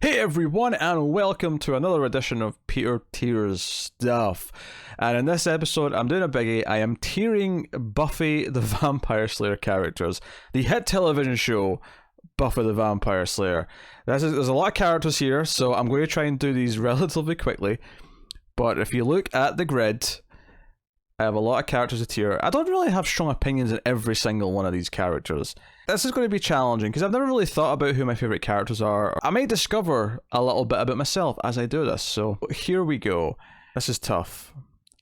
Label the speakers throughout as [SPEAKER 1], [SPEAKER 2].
[SPEAKER 1] Hey everyone, and welcome to another edition of Peter Tiers Stuff. And in this episode, I'm doing a biggie. I am tiering Buffy the Vampire Slayer characters. The hit television show, Buffy the Vampire Slayer. There's a lot of characters here, so I'm going to try and do these relatively quickly. But if you look at the grid, I have a lot of characters to tier. I don't really have strong opinions on every single one of these characters. This is going to be challenging because I've never really thought about who my favourite characters are. I may discover a little bit about myself as I do this, so here we go. This is tough.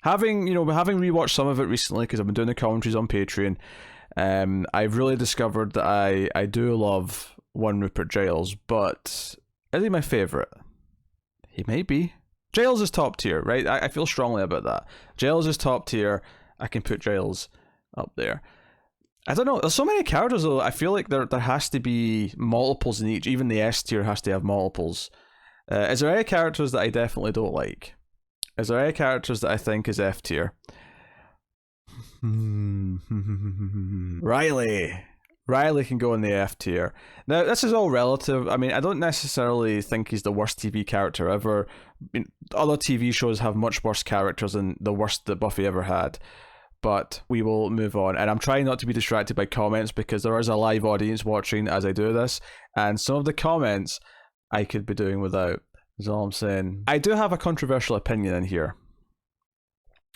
[SPEAKER 1] Having rewatched some of it recently because I've been doing the commentaries on Patreon, I've really discovered that I do love one Rupert Giles, but is he my favourite? He may be. Giles is top tier, right? I feel strongly about that. Giles is top tier. I can put Giles up there. I don't know. There's so many characters though. I feel like there has to be multiples in each. Even the S tier has to have multiples. Is there any characters that I definitely don't like? Is there any characters that I think is F tier? Riley. Riley can go in the F tier. Now, this is all relative. I mean, I don't necessarily think he's the worst TV character ever. I mean, other TV shows have much worse characters than the worst that Buffy ever had. But we will move on. And I'm trying not to be distracted by comments because there is a live audience watching as I do this. And some of the comments I could be doing without, is all I'm saying. I do have a controversial opinion in here,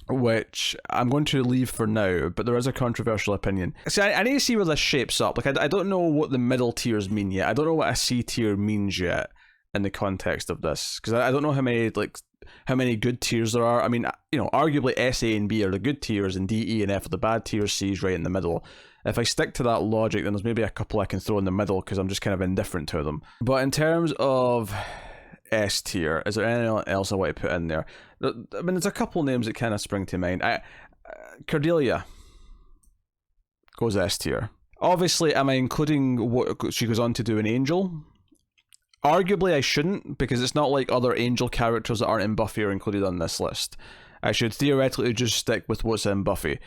[SPEAKER 1] which I'm going to leave for now, but there is a controversial opinion. See, I need to see where this shapes up. Like, I don't know what the middle tiers mean yet. I don't know what a C tier means yet in the context of this, because I don't know how many good tiers there are. I mean, arguably S, A, and B are the good tiers, and D, E, and F are the bad tiers. C is right in the middle. If I stick to that logic, then there's maybe a couple I can throw in the middle because I'm just kind of indifferent to them. But in terms of S tier, is there anything else I want to put in there? I mean, there's a couple names that kind of spring to mind. Cordelia goes S tier. Obviously, am I including what she goes on to do in Angel? Arguably, I shouldn't, because it's not like other Angel characters that aren't in Buffy are included on this list. I should theoretically just stick with what's in Buffy.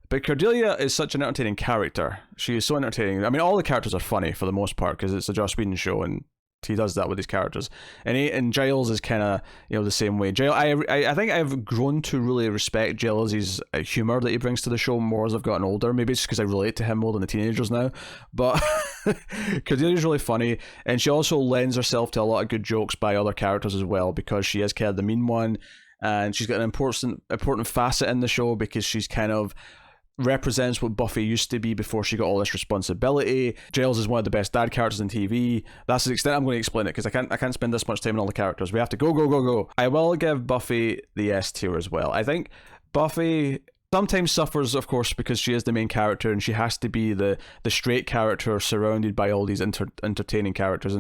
[SPEAKER 1] But Cordelia is such an entertaining character. She is so entertaining. I mean, all the characters are funny for the most part, because it's a Joss Whedon show, and he does that with his characters. And Giles is kind of, the same way. I think I've grown to really respect Giles' humour that he brings to the show more as I've gotten older. Maybe it's because I relate to him more than the teenagers now. But Cordelia's really funny, and she also lends herself to a lot of good jokes by other characters as well, because she is kind of the mean one, and she's got an important facet in the show because she's kind of represents what Buffy used to be before she got all this responsibility. Giles is one of the best dad characters in TV. That's the extent I'm going to explain it, because I can't spend this much time on all the characters. We have to go. I will give Buffy the S tier as well. I think Buffy sometimes suffers, of course, because she is the main character and she has to be the straight character surrounded by all these entertaining characters.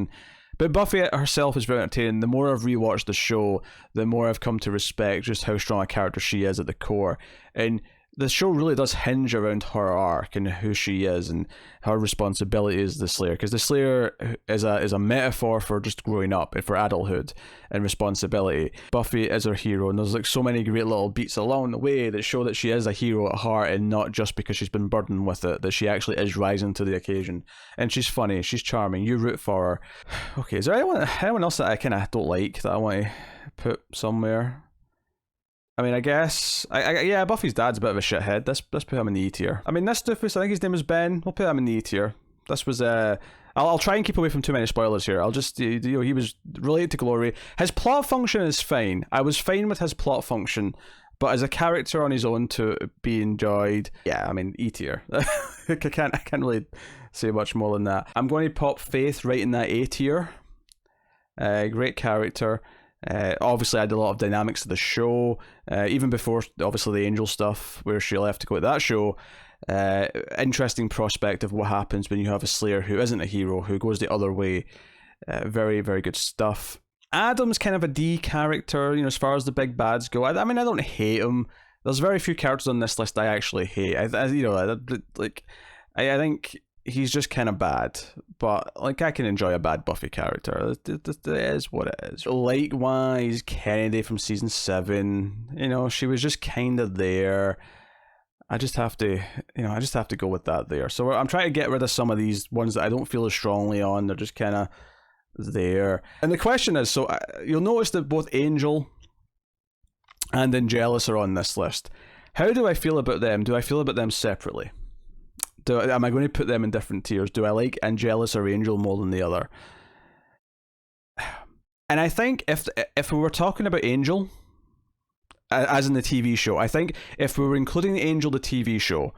[SPEAKER 1] But Buffy herself is very entertaining. The more I've rewatched the show, the more I've come to respect just how strong a character she is at the core. And the show really does hinge around her arc and who she is and her responsibility as the Slayer, because the Slayer is a metaphor for just growing up and for adulthood and responsibility. Buffy is her hero, and there's so many great little beats along the way that show that she is a hero at heart, and not just because she's been burdened with it, that she actually is rising to the occasion. And she's funny, she's charming, you root for her. Okay, is there anyone else that I kind of don't like that I want to put somewhere? I mean, I guess, yeah, Buffy's dad's a bit of a shithead. Let's put him in the E tier. I mean, this doofus, I think his name was Ben. We'll put him in the E tier. This was, I'll try and keep away from too many spoilers here. I'll just, he was related to Glory. His plot function is fine. I was fine with his plot function, but as a character on his own to be enjoyed, yeah, I mean, E tier. I can't really say much more than that. I'm going to pop Faith right in that A tier. Great character. Obviously added a lot of dynamics to the show, even before obviously the Angel stuff where she left to go to that show. Interesting prospect of what happens when you have a Slayer who isn't a hero, who goes the other way. Very, very good stuff. Adam's kind of a D character, as far as the big bads go. I mean, I don't hate him. There's very few characters on this list I actually hate. I think he's just kind of bad, but I can enjoy a bad Buffy character. It is what it is. Likewise, Kennedy from season 7, she was just kind of there. I just have to go with that there. So I'm trying to get rid of some of these ones that I don't feel as strongly on. They're just kind of there. And the question is, so you'll notice that both Angel and Angelus are on this list. How do I feel about them? Do I feel about them separately? Am I going to put them in different tiers? Do I like Angelus or Angel more than the other? And I think if we were talking about Angel, as in the TV show, I think if we were including Angel the TV show,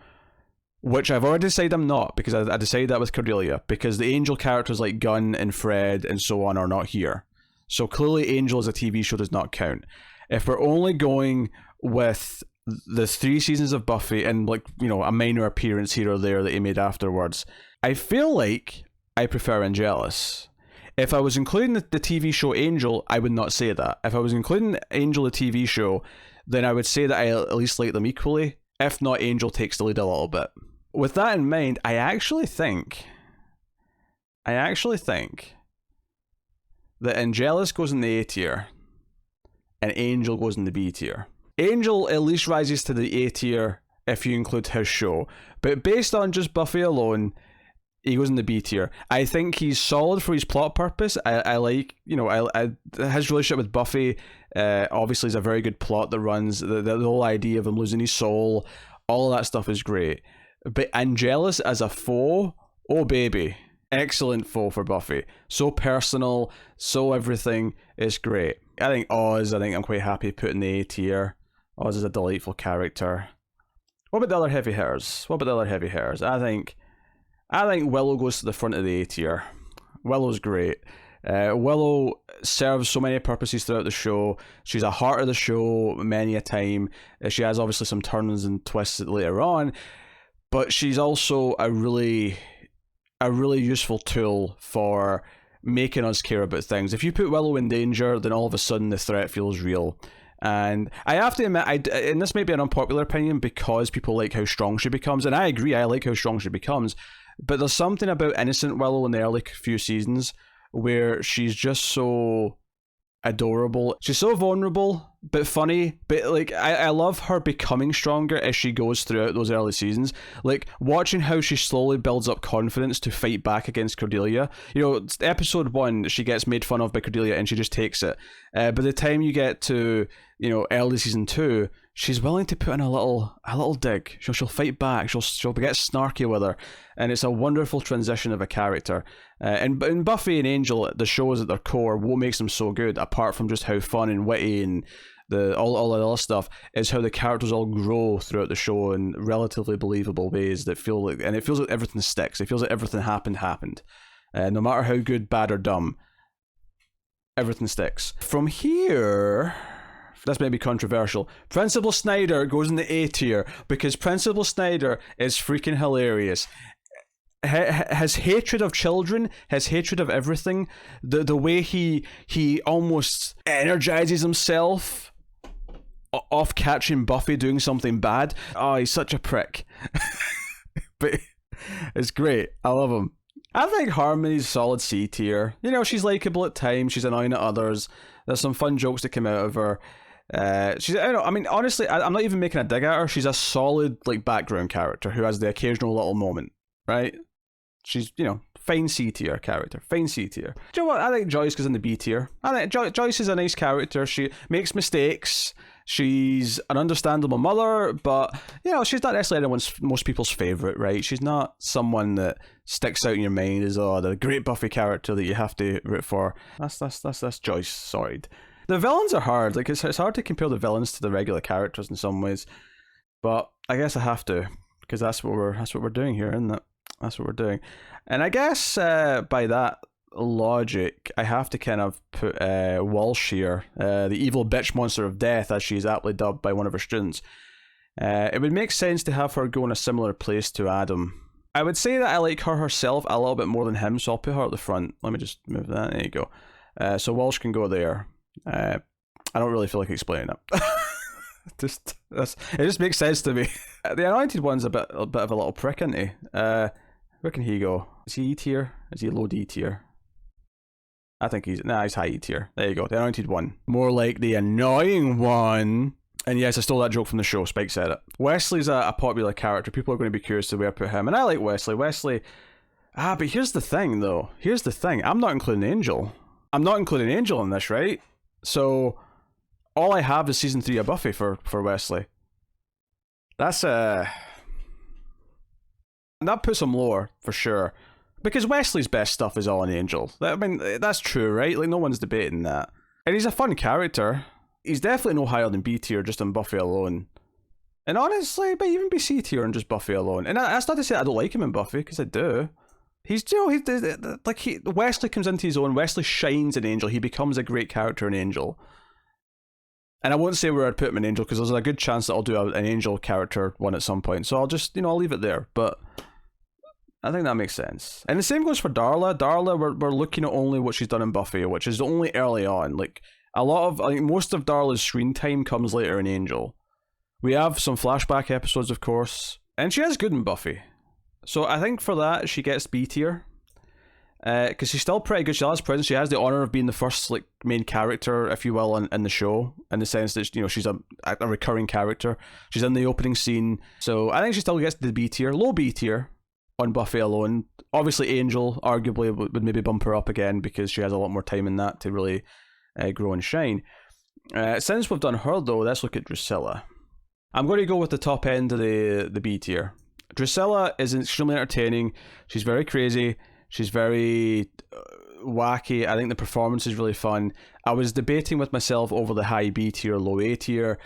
[SPEAKER 1] which I've already decided I'm not, because I decided that with Cordelia, because the Angel characters like Gunn and Fred and so on are not here. So clearly Angel as a TV show does not count. If we're only going with the 3 seasons of Buffy and like, you know, a minor appearance here or there that he made afterwards, I feel like I prefer Angelus. If I was including the TV show Angel, I would not say that. If I was including Angel the TV show, then I would say that I at least like them equally. If not, Angel takes the lead a little bit. With that in mind, I actually think that Angelus goes in the A tier and Angel goes in the B tier. Angel at least rises to the A tier if you include his show, but based on just Buffy alone, he goes in the B tier. I think he's solid for his plot purpose. I like, you know, his relationship with Buffy obviously is a very good plot that runs. The whole idea of him losing his soul, all of that stuff is great. But Angelus as a foe, oh baby, excellent foe for Buffy. So personal, so everything is great. I think I'm quite happy putting the A tier. Oz is a delightful character. What about the other heavy hitters? I think Willow goes to the front of the A tier. Willow's great. Willow serves so many purposes throughout the show. She's a heart of the show many a time. She has obviously some turns and twists later on, but she's also a really useful tool for making us care about things. If you put Willow in danger, then all of a sudden the threat feels real. And I have to admit, and this may be an unpopular opinion because people like how strong she becomes, and I agree, I like how strong she becomes, but there's something about innocent Willow in the early few seasons where she's just so adorable. She's so vulnerable, but funny, but like I love her becoming stronger as she goes throughout those early seasons. Like watching how she slowly builds up confidence to fight back against Cordelia. You know, episode 1, she gets made fun of by Cordelia and she just takes it. By the time you get to, you know, early season 2, she's willing to put in a little dig. She'll fight back. She'll get snarky with her, and it's a wonderful transition of a character. And in Buffy and Angel, the shows at their core, what makes them so good, apart from just how fun and witty and all the other stuff, is how the characters all grow throughout the show in relatively believable ways that feel like, and it feels like everything sticks. It feels like everything happened. No matter how good, bad, or dumb, everything sticks. From here, this may be controversial, Principal Snyder goes in the A tier because Principal Snyder is freaking hilarious. His hatred of children, his hatred of everything, the way he almost energizes himself off catching Buffy doing something bad. Oh, he's such a prick. But it's great. I love him. I think Harmony's solid C tier. You know, she's likable at times, she's annoying at others. There's some fun jokes that come out of her. Honestly, I'm not even making a dig at her. She's a solid like background character who has the occasional little moment, right? She's, you know, fine C tier character. Fine C tier. Do you know what? I think Joyce goes in the B tier. I think Joyce is a nice character. She makes mistakes. She's an understandable mother, but, you know, she's not necessarily most people's favourite, right? She's not someone that sticks out in your mind as, oh, the great Buffy character that you have to root for. That's Joyce sorted. The villains are hard. Like, it's hard to compare the villains to the regular characters in some ways, but I guess I have to, because that's what we're doing here, isn't it? That's what we're doing. And I guess by that logic, I have to kind of put Walsh here, the evil bitch monster of death, as she is aptly dubbed by one of her students. It would make sense to have her go in a similar place to Adam. I would say that I like her herself a little bit more than him, so I'll put her at the front. Let me just move that. There you go. So Walsh can go there. I don't really feel like explaining it. It just makes sense to me. The Anointed One's a bit of a little prick, isn't he? Where can he go? Is he E tier? Is he low D tier? I think he's high E tier. There you go. The Anointed One. More like the annoying one. And yes, I stole that joke from the show. Spike said it. Wesley's a popular character. People are going to be curious to where I put him. And I like Wesley. But here's the thing, though. Here's the thing. I'm not including Angel. I'm not including Angel in this, right? So, all I have is season 3 of Buffy for Wesley. That's that puts him lower, for sure. Because Wesley's best stuff is all in Angel. I mean, that's true, right? Like, no one's debating that. And he's a fun character. He's definitely no higher than B tier just on Buffy alone. And honestly, but even be C tier on just Buffy alone. And that's not to say I don't like him in Buffy, because I do. Wesley comes into his own. Wesley shines in Angel. He becomes a great character in Angel. And I won't say where I'd put him in Angel, because there's a good chance that I'll do an Angel character one at some point. So I'll just, I'll leave it there. But I think that makes sense. And the same goes for Darla. Darla, we're looking at only what she's done in Buffy, which is only early on. Like, most of Darla's screen time comes later in Angel. We have some flashback episodes, of course. And she is good in Buffy. So I think for that, she gets B tier. Because she's still pretty good. She has presence. She has the honor of being the first main character, if you will, in the show, in the sense that she's a recurring character. She's in the opening scene, so I think she still gets the B tier, low B tier on Buffy alone. Obviously, Angel arguably would maybe bump her up again because she has a lot more time in that to really grow and shine. Since we've done her though, let's look at Drusilla. I'm going to go with the top end of the B tier. Drusilla is extremely entertaining. She's very crazy. She's very wacky. I think the performance is really fun. I was debating with myself over the high B tier, low A tier.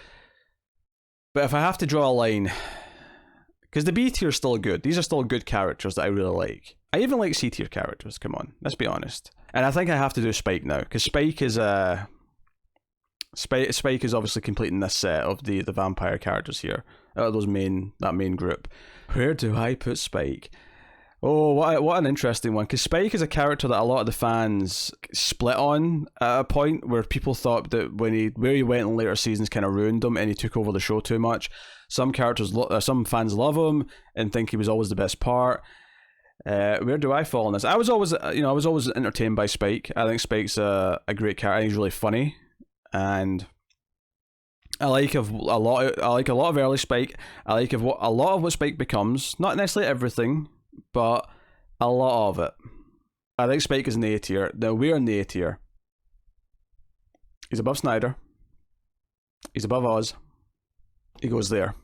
[SPEAKER 1] But if I have to draw a line, because the B tier is still good. These are still good characters that I really like. I even like C tier characters, come on, let's be honest. And I think I have to do Spike now, because Spike is Spike is obviously completing this set of the vampire characters here. Out of that main group. Where do I put Spike? Oh, what an interesting one, because Spike is a character that a lot of the fans split on at a point where people thought that where he went in later seasons kind of ruined him and he took over the show too much. Some fans love him and think he was always the best part. Where do I fall on this? I was always entertained by Spike. I think Spike's a great character. I think he's really funny, and I like a lot of early Spike. I like a lot of what Spike becomes. Not necessarily everything, but a lot of it. I think Spike is in the A tier. Now we're in the A tier. He's above Snyder. He's above Oz. He goes there.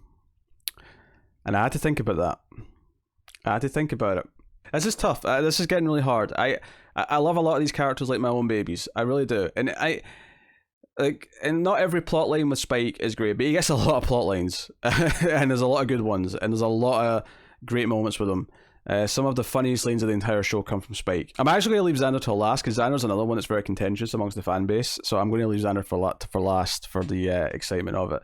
[SPEAKER 1] And I had to think about that. I had to think about it. This is tough. This is getting really hard. I love a lot of these characters like my own babies. I really do. And and not every plot line with Spike is great, but he gets a lot of plot lines. And there's a lot of good ones. And there's a lot of great moments with him. Some of the funniest lines of the entire show come from Spike. I'm actually going to leave Xander till last, because Xander's another one that's very contentious amongst the fan base. So I'm going to leave Xander for last for the excitement of it.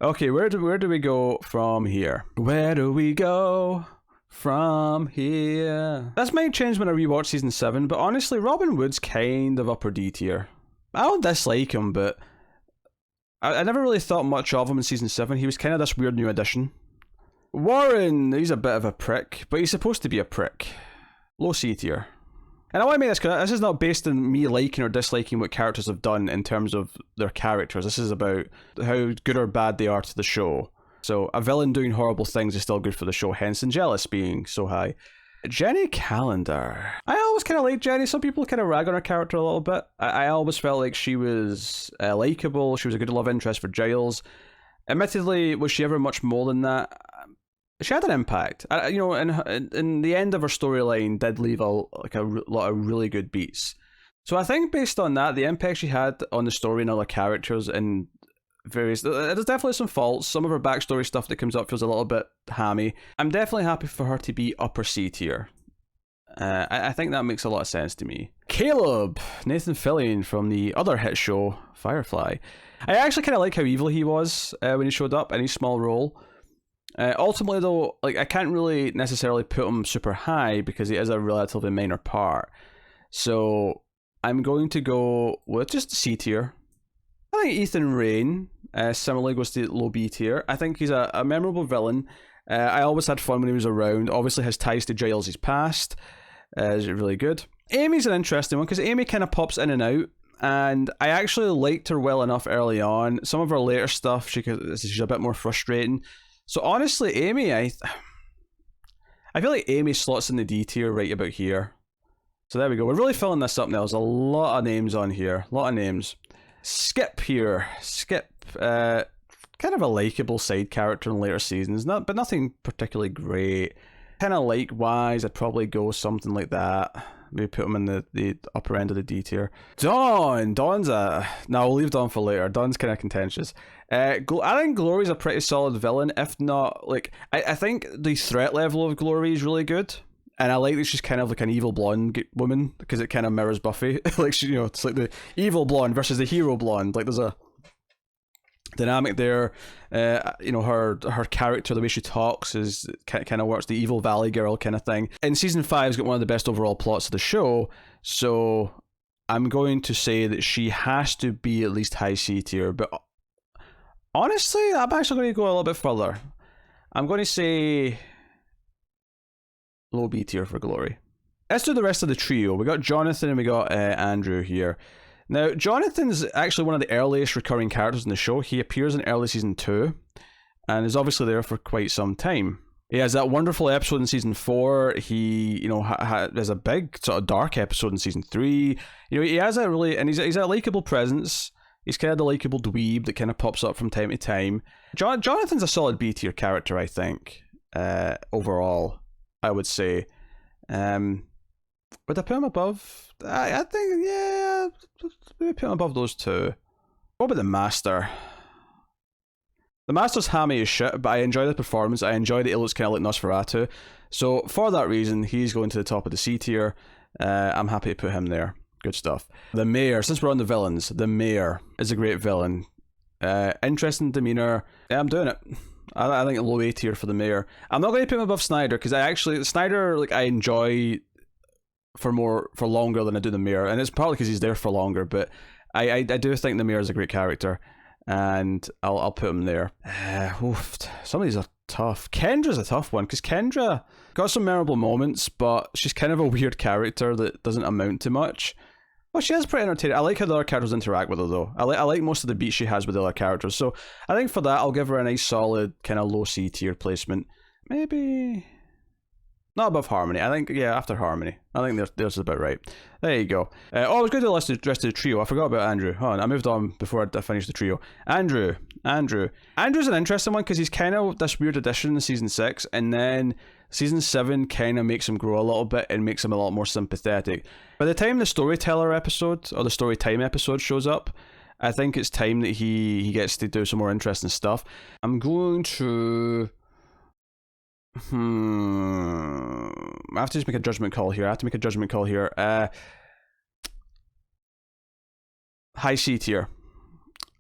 [SPEAKER 1] Okay, where do we go from here? Where do we go from here? This might change when I rewatch season 7, but honestly, Robin Wood's kind of upper D tier. I don't dislike him, but I never really thought much of him in season 7. He was kind of this weird new addition. Warren, he's a bit of a prick, but he's supposed to be a prick. Low C tier. And I want to make this clear, this is not based on me liking or disliking what characters have done in terms of their characters. This is about how good or bad they are to the show. So a villain doing horrible things is still good for the show, hence Angelus being so high. Jenny Calendar. I always kind of liked Jenny. Some people kind of rag on her character a little bit. I always felt like she was likeable. She was a good love interest for Giles. Admittedly, was she ever much more than that? She had an impact. In the end of her storyline did leave a lot of really good beats. So I think based on that, the impact she had on the story and other characters and there's definitely some faults. Some of her backstory stuff that comes up feels a little bit hammy. I'm definitely happy for her to be upper C tier. I think that makes a lot of sense to me. Caleb, Nathan Fillion from the other hit show, Firefly. I actually kind of like how evil he was when he showed up in his small role. Ultimately though, I can't really necessarily put him super high because he is a relatively minor part. So I'm going to go with just C tier. I think Ethan Rain similarly goes to low B tier. I think he's a memorable villain. I always had fun when he was around. Obviously his ties to Giles' past is really good. Amy's an interesting one because Amy kind of pops in and out. And I actually liked her well enough early on. Some of her later stuff, she's a bit more frustrating. So honestly, Amy, I I feel like Amy slots in the D tier right about here. So there we go. We're really filling this up now. There's a lot of names on here. A lot of names. Skip here. Skip. Kind of a likable side character in later seasons, but nothing particularly great. Kind of like-wise, I'd probably go something like that. Maybe put him in the upper end of the D tier. Dawn's a... No, we'll leave Dawn for later. Dawn's kind of contentious. I think Glory's a pretty solid villain, if not... like I think the threat level of Glory is really good. And I like that she's kind of like an evil blonde woman, because it kind of mirrors Buffy. Like, she, it's like the evil blonde versus the hero blonde. Like, there's a dynamic there. Her character, the way she talks, is kind of works, the evil valley girl kind of thing. And season 5's got one of the best overall plots of the show, so I'm going to say that she has to be at least high C tier. But honestly, I'm actually going to go a little bit further. I'm going to say low B tier for Glory. Let's do the rest of the trio. We got Jonathan and we got Andrew here. Now, Jonathan's actually one of the earliest recurring characters in the show. He appears in early season 2 and is obviously there for quite some time. He has that wonderful episode in season 4. He, has a big sort of dark episode in season 3. He has a really, and he's a likable presence. He's kind of the likable dweeb that kind of pops up from time to time. Jonathan's a solid B tier character, I think. Overall, I would say. Would I put him above? I think, yeah, maybe put him above those two. What about the Master? The Master's hammy as shit, but I enjoy the performance. I enjoy that it looks kind of like Nosferatu. So for that reason, he's going to the top of the C tier. I'm happy to put him there. Good stuff. The Mayor, since we're on the villains, the Mayor is a great villain. Interesting demeanor. Yeah, I'm doing it. I think a low A tier for the Mayor. I'm not going to put him above Snyder, because Snyder, I enjoy for longer than I do the Mayor, and it's partly because he's there for longer, but I do think the Mayor is a great character, and I'll put him there. Some of these are tough. Kendra's a tough one, because Kendra got some memorable moments, but she's kind of a weird character that doesn't amount to much. Well, she is pretty entertaining. I like how the other characters interact with her, though. I like most of the beats she has with the other characters, so I think for that I'll give her a nice solid kind of low C tier placement. Maybe not above Harmony. I think, yeah, after Harmony. I think there's about right. There you go. I was going to list the rest of the trio. I forgot about Andrew. I moved on before I finished the trio. Andrew's an interesting one, because he's kind of this weird addition in season 6, and then season 7 kind of makes him grow a little bit and makes him a lot more sympathetic. By the time the Storyteller episode, or the Storytime episode shows up, I think it's time that he gets to do some more interesting stuff. I'm going to... I have to just make a judgment call here. High C tier.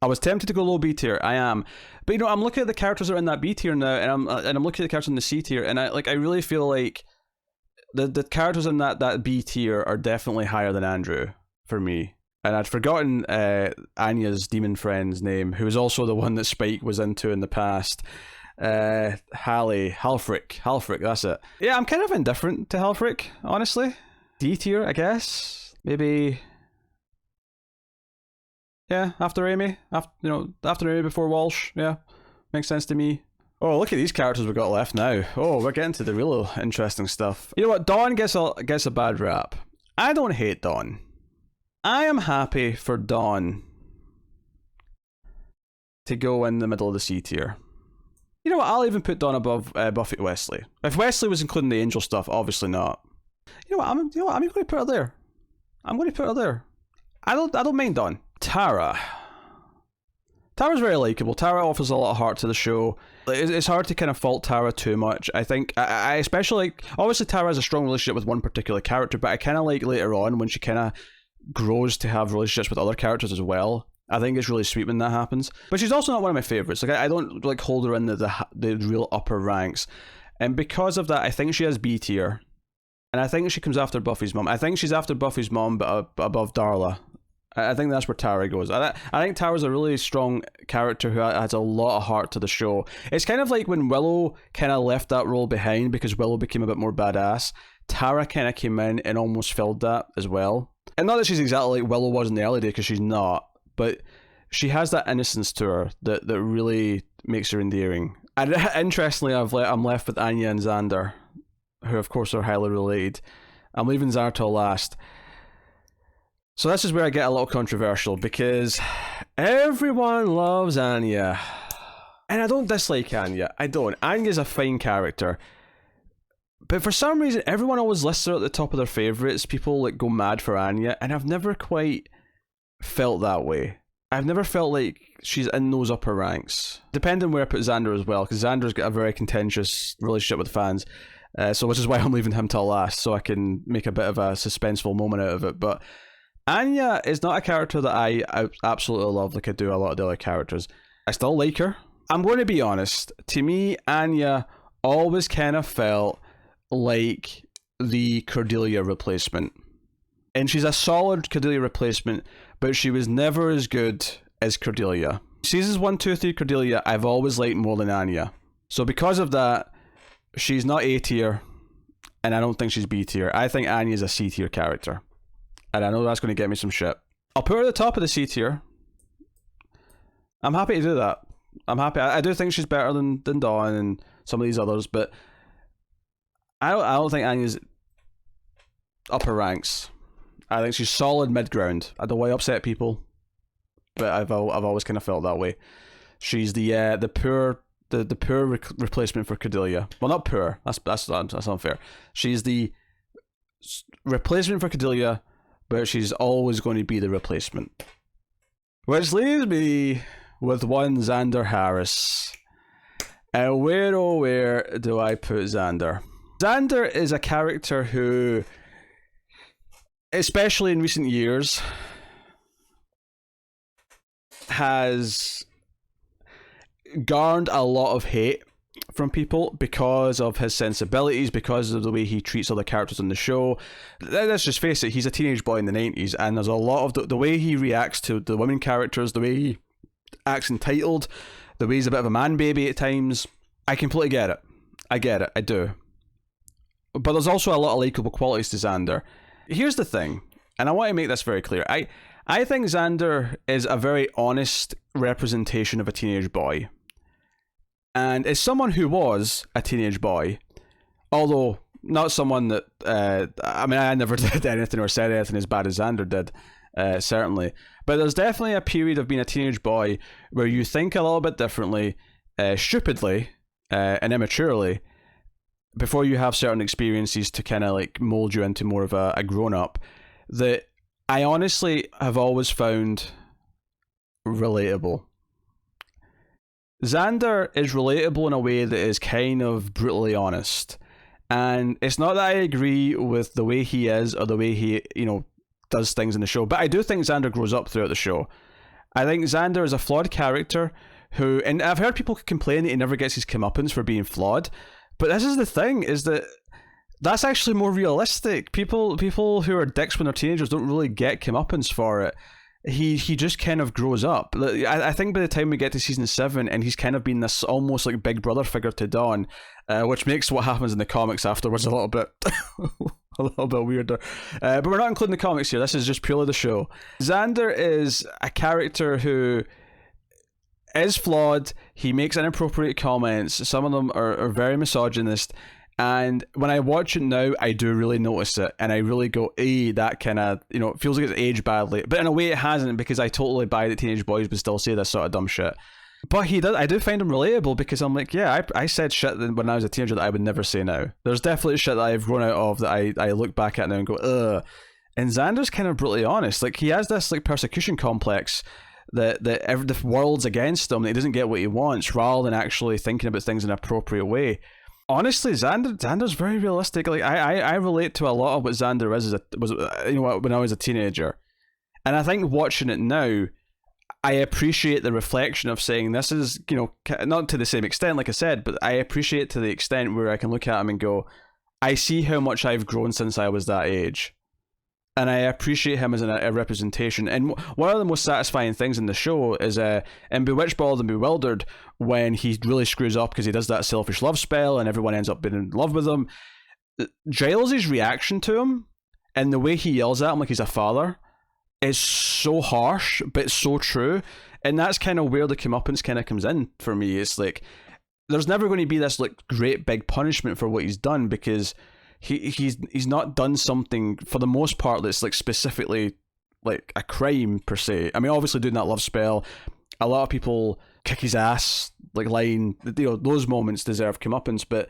[SPEAKER 1] I was tempted to go low B tier. I am, but I'm looking at the characters that are in that B tier now, and I'm looking at the characters in the C tier, and I really feel like the characters in that B tier are definitely higher than Andrew for me. And I'd forgotten Anya's demon friend's name, who was also the one that Spike was into in the past. Halfrick, that's it. Yeah, I'm kind of indifferent to Halfrick, honestly. D tier, I guess. Maybe, yeah, after Amy. After Amy before Walsh. Yeah, makes sense to me. Oh, look at these characters we've got left now. Oh, we're getting to the real interesting stuff. You know what, Dawn gets a bad rap. I don't hate Dawn. I am happy for Dawn to go in the middle of the C tier. You know what, I'll even put Dawn above Buffy Wesley. If Wesley was including the angel stuff, obviously not. You know what, I'm going to put her there. I don't mind Dawn. Tara's very likable. Tara offers a lot of heart to the show. It's hard to kind of fault Tara too much. I think I especially like, obviously Tara has a strong relationship with one particular character, but I kind of like later on when she kind of grows to have relationships with other characters as well. I think it's really sweet when that happens. But she's also not one of my favorites. Like, I don't like hold her in the real upper ranks. And because of that, I think she has B tier. And I think she comes after Buffy's mom. I think she's after Buffy's mom, but above Darla. I think that's where Tara goes. I think Tara's a really strong character who has a lot of heart to the show. It's kind of like when Willow kind of left that role behind because Willow became a bit more badass. Tara kind of came in and almost filled that as well. And not that she's exactly like Willow was in the early days, because she's not. But she has that innocence to her that really makes her endearing. And interestingly, I'm left with Anya and Xander. who of course are highly related. I'm leaving Xander till last. So this is where I get a little controversial, because everyone loves Anya. And I don't dislike Anya. I don't. Anya's a fine character. But for some reason, everyone always lists her at the top of their favourites. People like go mad for Anya, and I've never quite felt that way. I've never felt like she's in those upper ranks. Depending where I put Xander as well, because Xander's got a very contentious relationship with fans. So which is why I'm leaving him till last, so I can make a bit of a suspenseful moment out of it. But Anya is not a character that I absolutely love like I do a lot of the other characters. I still like her. I'm going to be honest. To me, Anya always kind of felt like the Cordelia replacement. And she's a solid Cordelia replacement, but she was never as good as Cordelia. Seasons 1, 2, 3 Cordelia, I've always liked more than Anya. So because of that, she's not A tier, and I don't think she's B tier. I think Anya's a C tier character. And I know that's going to get me some shit. I'll put her at the top of the C tier. I'm happy to do that. I'm happy. I do think she's better than Dawn and some of these others, but I don't think Anya's upper ranks. I think she's solid mid-ground. I don't want to upset people, but I've always kind of felt that way. She's the poor replacement for Cordelia. Well, not poor. That's unfair. She's the replacement for Cordelia, but she's always going to be the replacement. Which leaves me with one Xander Harris. And where oh where do I put Xander? Xander is a character who, especially in recent years, has garnered a lot of hate from people because of his sensibilities, because of the way he treats other characters on the show. Let's just face it, he's a teenage boy in the 90s, and there's a lot of the way he reacts to the women characters, the way he acts entitled, the way he's a bit of a man baby at times. I completely get it. I get it. I do. But there's also a lot of likeable qualities to Xander. Here's the thing, and I want to make this very clear. I think Xander is a very honest representation of a teenage boy. And as someone who was a teenage boy, although not someone that, I never did anything or said anything as bad as Xander did, certainly. But there's definitely a period of being a teenage boy where you think a little bit differently, stupidly, and immaturely, before you have certain experiences to kind of like mold you into more of a grown-up, that I honestly have always found relatable. Xander is relatable in a way that is kind of brutally honest. And it's not that I agree with the way he is or the way he, does things in the show, but I do think Xander grows up throughout the show. I think Xander is a flawed character who, and I've heard people complain that he never gets his comeuppance for being flawed, but this is the thing, is that that's actually more realistic. People who are dicks when they're teenagers don't really get comeuppance for it. He just kind of grows up. I think by the time we get to season 7, and he's kind of been this almost like big brother figure to Dawn, which makes what happens in the comics afterwards a little bit weirder. But we're not including the comics here. This is just purely the show. Xander is a character who is flawed. He makes inappropriate comments. Some of them are very misogynist. And when I watch it now, I do really notice it, and I really go, that kind of, it feels like it's aged badly. But in a way it hasn't, because I totally buy that teenage boys would still say this sort of dumb shit. But I do find him relatable, because I'm like, yeah, I said shit when I was a teenager that I would never say now. There's definitely shit that I've grown out of that I look back at now and go, ugh. And Xander's kind of brutally honest. Like, he has this like persecution complex that the world's against him, that he doesn't get what he wants, rather than actually thinking about things in an appropriate way. Honestly, Xander's very realistic. Like, I relate to a lot of what Xander was when I was a teenager, and I think watching it now, I appreciate the reflection of saying this is, not to the same extent, like I said, but I appreciate it to the extent where I can look at him and go, I see how much I've grown since I was that age. And I appreciate him as a representation. And one of the most satisfying things in the show is in Bewitched, Bald and Bewildered, when he really screws up because he does that selfish love spell and everyone ends up being in love with him. Giles' reaction to him and the way he yells at him like he's a father is so harsh, but so true. And that's kind of where the comeuppance kind of comes in for me. It's like, there's never going to be this like great big punishment for what he's done, because he's not done something for the most part that's like specifically like a crime per se. I mean, obviously doing that love spell, a lot of people kick his ass like line, you know, those moments deserve comeuppance, but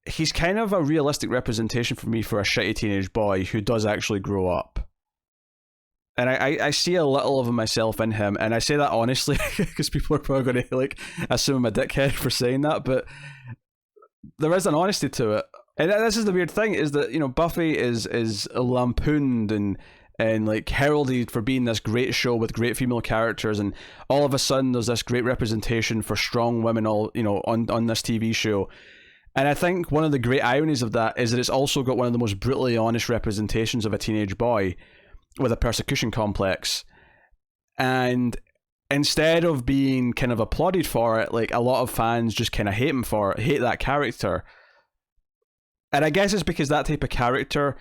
[SPEAKER 1] he's kind of a realistic representation for me for a shitty teenage boy who does actually grow up. And I see a little of myself in him, and I say that honestly because people are probably going to like assume I'm a dickhead for saying that, but there is an honesty to it. And this is the weird thing, is that, you know, Buffy is lampooned and like heralded for being this great show with great female characters, and all of a sudden there's this great representation for strong women all, you know, on this TV show. And I think one of the great ironies of that is that it's also got one of the most brutally honest representations of a teenage boy with a persecution complex. And instead of being kind of applauded for it, like a lot of fans just kind of hate that character. And I guess it's because that type of character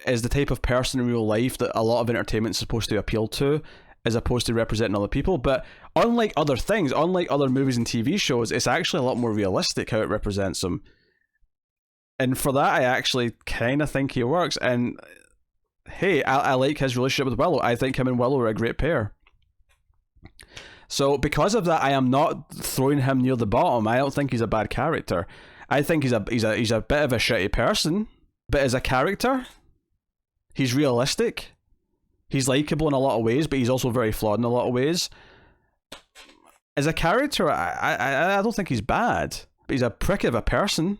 [SPEAKER 1] is the type of person in real life that a lot of entertainment is supposed to appeal to, as opposed to representing other people. But unlike other things, unlike other movies and TV shows, it's actually a lot more realistic how it represents them. And for that, I actually kind of think he works. And hey, I like his relationship with Willow. I think him and Willow are a great pair. So because of that, I am not throwing him near the bottom. I don't think he's a bad character. I think he's a bit of a shitty person, but as a character, he's realistic. He's likable in a lot of ways, but he's also very flawed in a lot of ways. As a character, I don't think he's bad. But he's a prick of a person.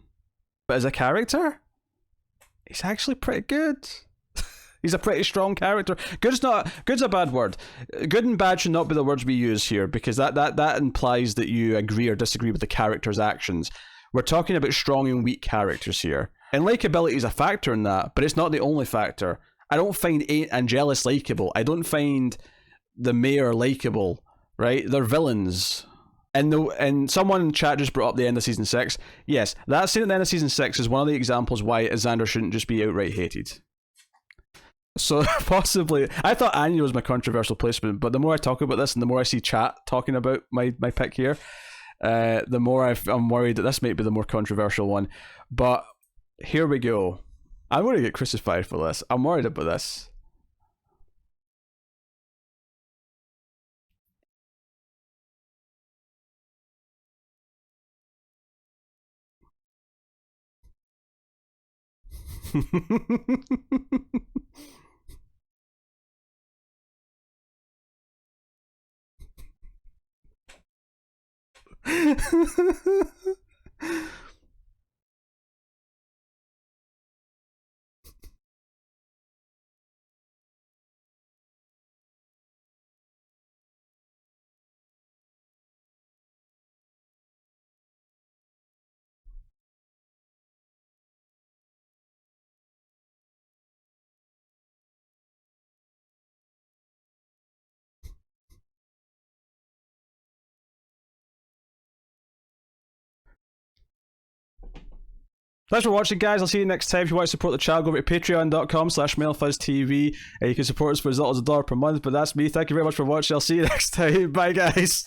[SPEAKER 1] But as a character, he's actually pretty good. He's a pretty strong character. Good's a bad word. Good and bad should not be the words we use here, because that implies that you agree or disagree with the character's actions. We're talking about strong and weak characters here. And likability is a factor in that, but it's not the only factor. I don't find Angelus likable. I don't find the mayor likable, right? They're villains. And someone in chat just brought up the end of season 6. Yes, that scene at the end of season 6 is one of the examples why Xander shouldn't just be outright hated. So possibly, I thought Anya was my controversial placement, but the more I talk about this and the more I see chat talking about my pick here, the more I'm worried that this might be the more controversial one. But here we go. I'm going to get crucified for this. I'm worried about this. Thanks for watching, guys. I'll see you next time. If you want to support the channel, go over to patreon.com/MailFuzzTV. You can support us for as little as $1 per month. But that's me. Thank you very much for watching. I'll see you next time. Bye, guys.